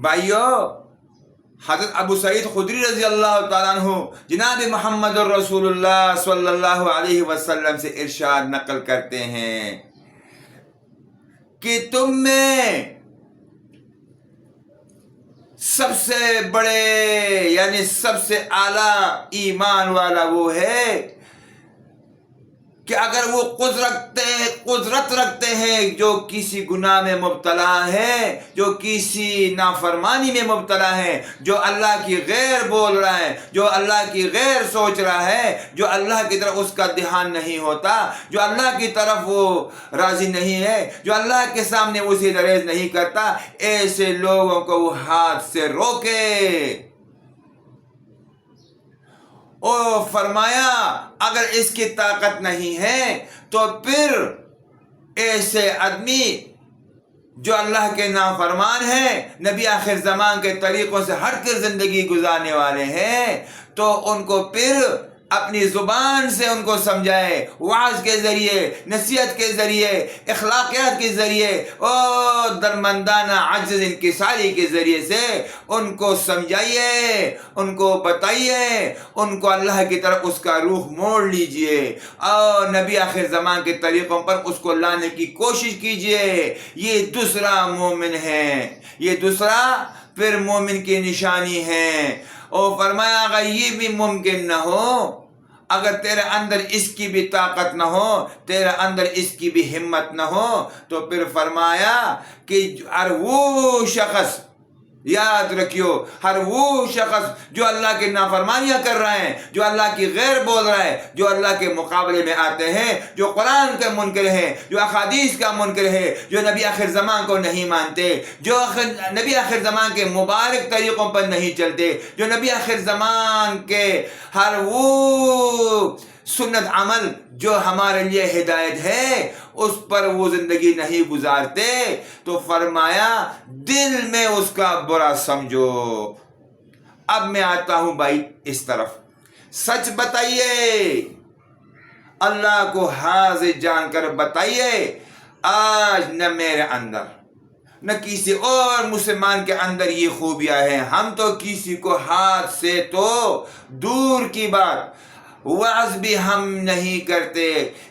بھائیو، حضرت ابو سعید خدری رضی اللہ تعالیٰ عنہ جناب محمد رسول اللہ صلی اللہ علیہ وسلم سے ارشاد نقل کرتے ہیں کہ تم میں سب سے بڑے یعنی سب سے اعلیٰ ایمان والا وہ ہے کہ اگر وہ قدرت رکھتے ہیں جو کسی گناہ میں مبتلا ہے، جو کسی نافرمانی میں مبتلا ہے، جو اللہ کی غیر بول رہا ہے، جو اللہ کی غیر سوچ رہا ہے، جو اللہ کی طرف اس کا دھیان نہیں ہوتا، جو اللہ کی طرف وہ راضی نہیں ہے، جو اللہ کے سامنے وہ سجدہ ریز نہیں کرتا، ایسے لوگوں کو وہ ہاتھ سے روکے۔ اور فرمایا اگر اس کی طاقت نہیں ہے تو پھر ایسے آدمی جو اللہ کے نافرمان ہیں، نبی آخر زمان کے طریقوں سے ہٹ کر زندگی گزارنے والے ہیں، تو ان کو پھر اپنی زبان سے ان کو سمجھائے، وعظ کے ذریعے، نصیحت کے ذریعے، اخلاقیات کے ذریعے اور درمندانہ عجز انکساری کے ذریعے سے ان کو سمجھائیے، ان کو بتائیے، ان کو اللہ کی طرف اس کا رخ موڑ لیجئے اور نبی آخر زمان کے طریقوں پر اس کو لانے کی کوشش کیجئے۔ یہ دوسرا مومن ہے، یہ دوسرا پھر مومن کی نشانی ہے۔ اور فرمایا اگر یہ بھی ممکن نہ ہو، اگر تیرے اندر اس کی بھی طاقت نہ ہو، تیرے اندر اس کی بھی ہمت نہ ہو، تو پھر فرمایا کہ ہر وہ شخص، یاد رکھیو، ہر وہ شخص جو اللہ کی نافرمانیاں کر رہا ہے، جو اللہ کی غیر بول رہا ہے، جو اللہ کے مقابلے میں آتے ہیں، جو قرآن کا منکر ہے، جو احادیث کا منکر ہے، جو نبی آخر زمان کو نہیں مانتے، جو نبی آخر زمان کے مبارک طریقوں پر نہیں چلتے، جو نبی آخر زمان کے ہر وہ سنت عمل جو ہمارے لیے ہدایت ہے اس پر وہ زندگی نہیں گزارتے، تو فرمایا دل میں اس کا برا سمجھو۔ اب میں آتا ہوں بھائی اس طرف، سچ بتائیے، اللہ کو حاضر جان کر بتائیے، آج نہ میرے اندر نہ کسی اور مسلمان کے اندر یہ خوبیاں ہیں، ہم تو کسی کو ہاتھ سے تو دور کی بات وعظ بھی ہم نہیں کرتے۔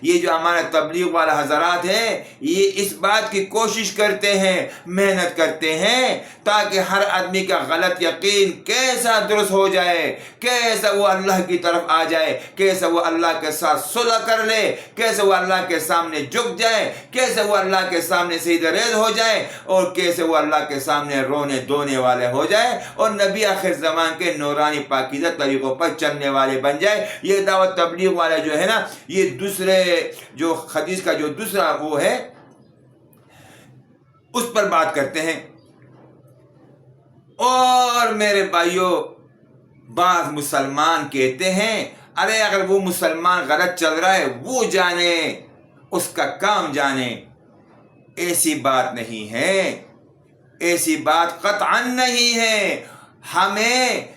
یہ جو ہمارے تبلیغ والا حضرات ہیں یہ اس بات کی کوشش کرتے ہیں، محنت کرتے ہیں تاکہ ہر آدمی کا غلط یقین کیسا درست ہو جائے، کیسا وہ اللہ کی طرف آ جائے، کیسا وہ اللہ کے ساتھ صلح کر لے، کیسے وہ اللہ کے سامنے جھک جائے، کیسے وہ اللہ کے سامنے سجدہ ریز ہو جائے، اور کیسے وہ اللہ کے سامنے رونے دھونے والے ہو جائے اور نبی آخر زمان کے نورانی پاکیزہ طریقوں پر چلنے والے بن جائے۔ یہ دعوت تبلیغ والا جو ہے نا، یہ دوسرے جو حدیث کا جو دوسرا وہ ہے اس پر بات کرتے ہیں۔ اور میرے بھائیوں، بعض مسلمان کہتے ہیں ارے اگر وہ مسلمان غلط چل رہا ہے وہ جانے، اس کا کام جانے۔ ایسی بات نہیں ہے، ایسی بات قطعاً نہیں ہے۔ ہمیں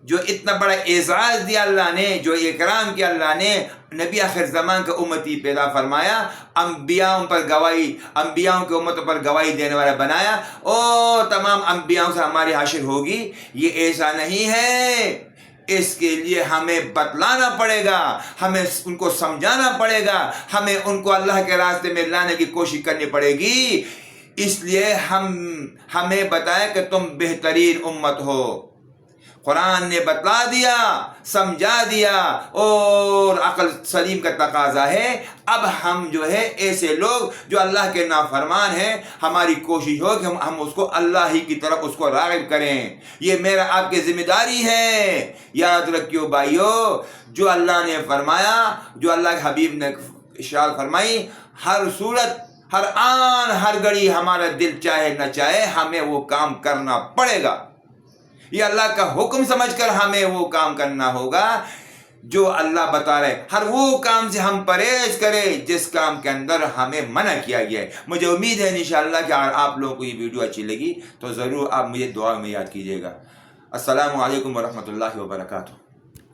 جو اتنا بڑا اعزاز دیا اللہ نے، جو اکرام کیا اللہ نے، نبی آخر زمان کا امتی پیدا فرمایا، انبیاءوں پر گواہی، انبیاءوں کی امتوں پر گواہی دینے والا بنایا اور تمام انبیاءوں سے ہماری حشر ہوگی، یہ ایسا نہیں ہے۔ اس کے لیے ہمیں بتلانا پڑے گا، ہمیں ان کو سمجھانا پڑے گا، ہمیں ان کو اللہ کے راستے میں لانے کی کوشش کرنی پڑے گی۔ اس لیے ہمیں بتایا کہ تم بہترین امت ہو۔ قرآن نے بتلا دیا، سمجھا دیا اور عقل سلیم کا تقاضا ہے اب ہم جو ہے ایسے لوگ جو اللہ کے نافرمان ہیں، ہماری کوشش ہو کہ ہم اس کو اللہ ہی کی طرف اس کو راغب کریں۔ یہ میرا آپ کی ذمہ داری ہے۔ یاد رکھیو بھائیو، جو اللہ نے فرمایا، جو اللہ کے حبیب نے ارشاد فرمائی، ہر صورت، ہر آن، ہر گھڑی ہمارا دل چاہے نہ چاہے ہمیں وہ کام کرنا پڑے گا۔ یہ اللہ کا حکم سمجھ کر ہمیں وہ کام کرنا ہوگا جو اللہ بتا رہے۔ ہر وہ کام سے ہم پرہیز کریں جس کام کے اندر ہمیں منع کیا گیا ہے۔ مجھے امید ہے انشاءاللہ کہ اگر آپ لوگوں کو یہ ویڈیو اچھی لگی تو ضرور آپ مجھے دعا میں یاد کیجیے گا۔ السلام علیکم ورحمۃ اللہ وبرکاتہ۔